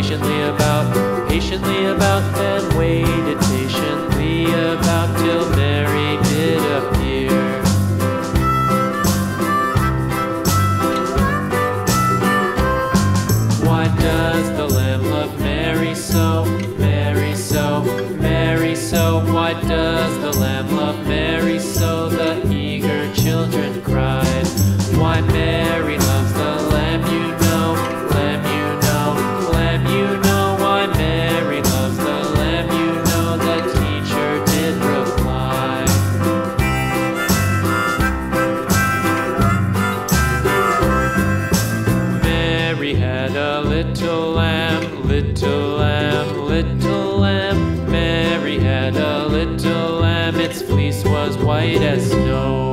patiently about, and waited patiently about till Mary did appear. Why does the lamb love Mary so, Mary so, Mary so? Why does the lamb love Mary so? The eager children cried. Why Mary loves the lamb, you know, lamb, you know, lamb, you know. Why Mary loves the lamb, you know, the teacher did reply. Mary had a little lamb, little lamb, little lamb. Mary had a little lamb, its fleece was white as snow.